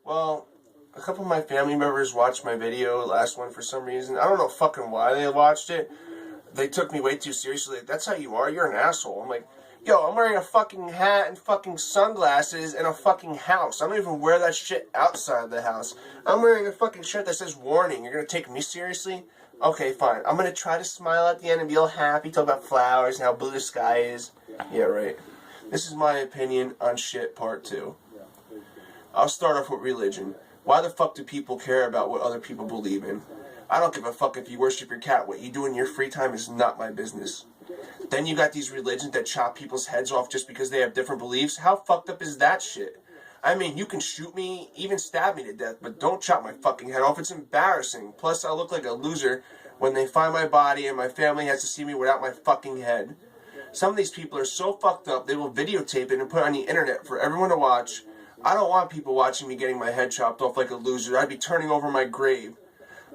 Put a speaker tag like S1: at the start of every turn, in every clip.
S1: Well, a couple of my family members watched my video, last one, for some reason. I don't know fucking why they watched it. They took me way too seriously. Like, that's how you are? You're an asshole. I'm like, yo, I'm wearing a fucking hat and fucking sunglasses in a fucking house. I don't even wear that shit outside the house. I'm wearing a fucking shirt that says warning. You're gonna take me seriously? Okay, fine. I'm gonna try to smile at the end and be all happy, talk about flowers and how blue the sky is. Yeah, right. This is my opinion on shit part 2. I'll start off with religion. Why the fuck do people care about what other people believe in? I don't give a fuck if you worship your cat. What you do in your free time is not my business. Then you got these religions that chop people's heads off just because they have different beliefs. How fucked up is that shit? I mean, you can shoot me, even stab me to death, but don't chop my fucking head off. It's embarrassing. Plus, I look like a loser when they find my body and my family has to see me without my fucking head. Some of these people are so fucked up, they will videotape it and put it on the internet for everyone to watch. I don't want people watching me getting my head chopped off like a loser. I'd be turning over my grave.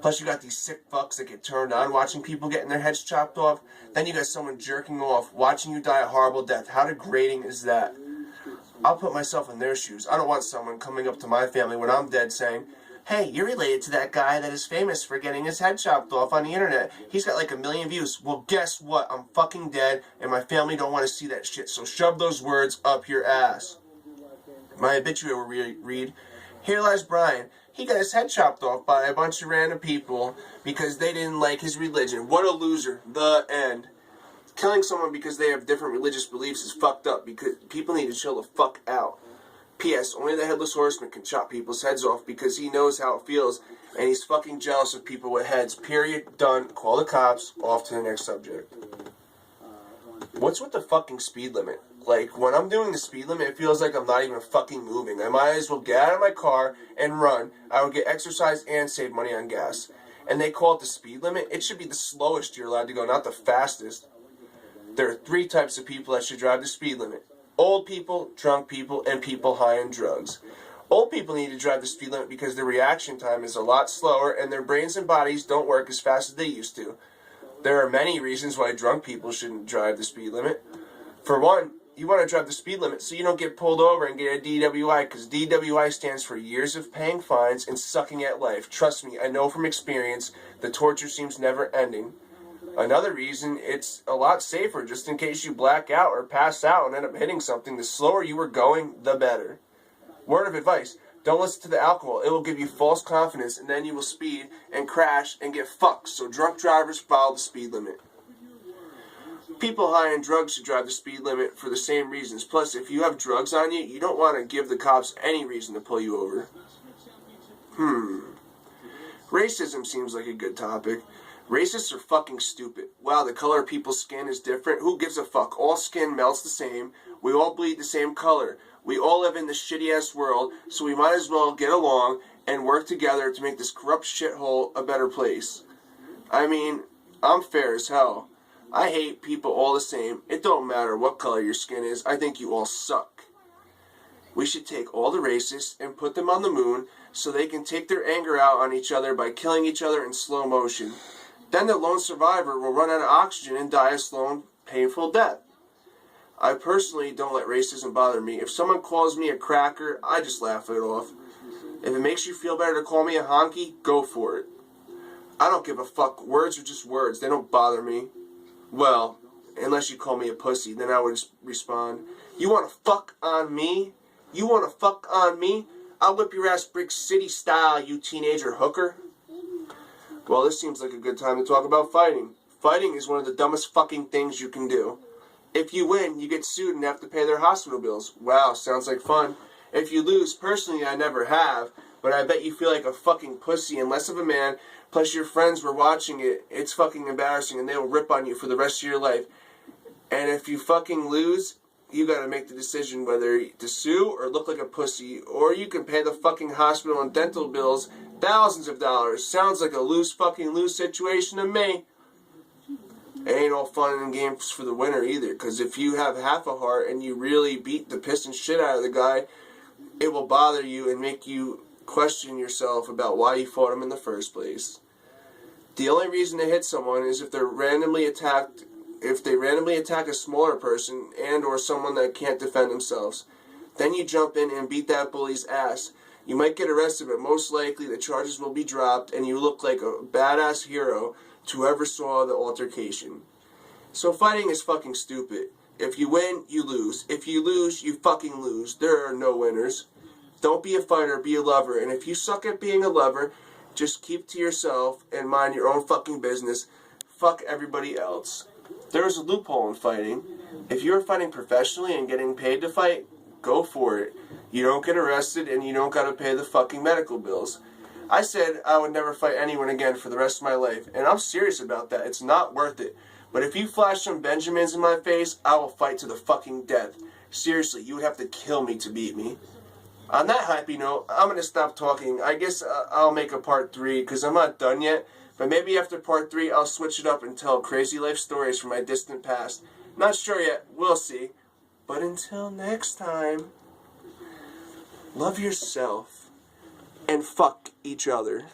S1: Plus, you got these sick fucks that get turned on watching people getting their heads chopped off. Then you got someone jerking off, watching you die a horrible death. How degrading is that? I'll put myself in their shoes. I don't want someone coming up to my family when I'm dead saying, hey, you're related to that guy that is famous for getting his head chopped off on the internet. He's got like 1 million views. Well, guess what? I'm fucking dead, and my family don't want to see that shit. So shove those words up your ass. My obituary will read, here lies Brian. He got his head chopped off by a bunch of random people because they didn't like his religion. What a loser. The end. Killing someone because they have different religious beliefs is fucked up because people need to chill the fuck out. P.S. Only the Headless Horseman can chop people's heads off because he knows how it feels and he's fucking jealous of people with heads. Period. Done. Call the cops. Off to the next subject. What's with the fucking speed limit? Like, when I'm doing the speed limit, it feels like I'm not even fucking moving. I might as well get out of my car and run. I would get exercise and save money on gas. And they call it the speed limit. It should be the slowest you're allowed to go, not the fastest. There are 3 types of people that should drive the speed limit. Old people, drunk people, and people high on drugs. Old people need to drive the speed limit because their reaction time is a lot slower and their brains and bodies don't work as fast as they used to. There are many reasons why drunk people shouldn't drive the speed limit. For one, you want to drive the speed limit so you don't get pulled over and get a DWI, because DWI stands for years of paying fines and sucking at life. Trust me, I know from experience, the torture seems never ending. Another reason, it's a lot safer just in case you black out or pass out and end up hitting something. The slower you were going, the better. Word of advice, don't listen to the alcohol. It will give you false confidence and then you will speed and crash and get fucked. So drunk drivers follow the speed limit. People high on drugs should drive the speed limit for the same reasons. Plus, if you have drugs on you, you don't want to give the cops any reason to pull you over. Racism seems like a good topic. Racists are fucking stupid. Wow, the color of people's skin is different. Who gives a fuck? All skin melts the same. We all bleed the same color. We all live in this shitty-ass world, so we might as well get along and work together to make this corrupt shithole a better place. I mean, I'm fair as hell. I hate people all the same. It don't matter what color your skin is. I think you all suck. We should take all the racists and put them on the moon so they can take their anger out on each other by killing each other in slow motion. Then the lone survivor will run out of oxygen and die a slow and painful death. I personally don't let racism bother me. If someone calls me a cracker, I just laugh it off. If it makes you feel better to call me a honky, go for it. I don't give a fuck. Words are just words. They don't bother me. Well, unless you call me a pussy, then I would respond, you want to fuck on me? You want to fuck on me? I'll whip your ass Brick City style, you teenager hooker. Well, this seems like a good time to talk about fighting. Fighting is one of the dumbest fucking things you can do. If you win, you get sued and have to pay their hospital bills. Wow, sounds like fun. If you lose, personally I never have, but I bet you feel like a fucking pussy and less of a man, plus your friends were watching it. It's fucking embarrassing and they will rip on you for the rest of your life. And if you fucking lose, you gotta make the decision whether to sue or look like a pussy, or you can pay the fucking hospital and dental bills thousands of dollars. Sounds like a lose situation to me. It ain't all fun and games for the winner either, because if you have half a heart and you really beat the piss and shit out of the guy, it will bother you and make you question yourself about why you fought him in the first place. The only reason to hit someone is if they randomly attack a smaller person and or someone that can't defend themselves. Then you jump in and beat that bully's ass. You might get arrested, but most likely the charges will be dropped and you look like a badass hero to whoever saw the altercation. So fighting is fucking stupid. If you win, you lose. If you lose, you fucking lose. There are no winners. Don't be a fighter, be a lover. And if you suck at being a lover, just keep to yourself and mind your own fucking business. Fuck everybody else. There is a loophole in fighting. If you're fighting professionally and getting paid to fight, go for it. You don't get arrested and you don't gotta pay the fucking medical bills. I said I would never fight anyone again for the rest of my life, and I'm serious about that. It's not worth it. But if you flash some Benjamins in my face, I will fight to the fucking death. Seriously, you would have to kill me to beat me. On that happy note, I'm going to stop talking. I guess I'll make a part 3 because I'm not done yet. But maybe after part 3, I'll switch it up and tell crazy life stories from my distant past. Not sure yet. We'll see. But until next time, love yourself and fuck each other.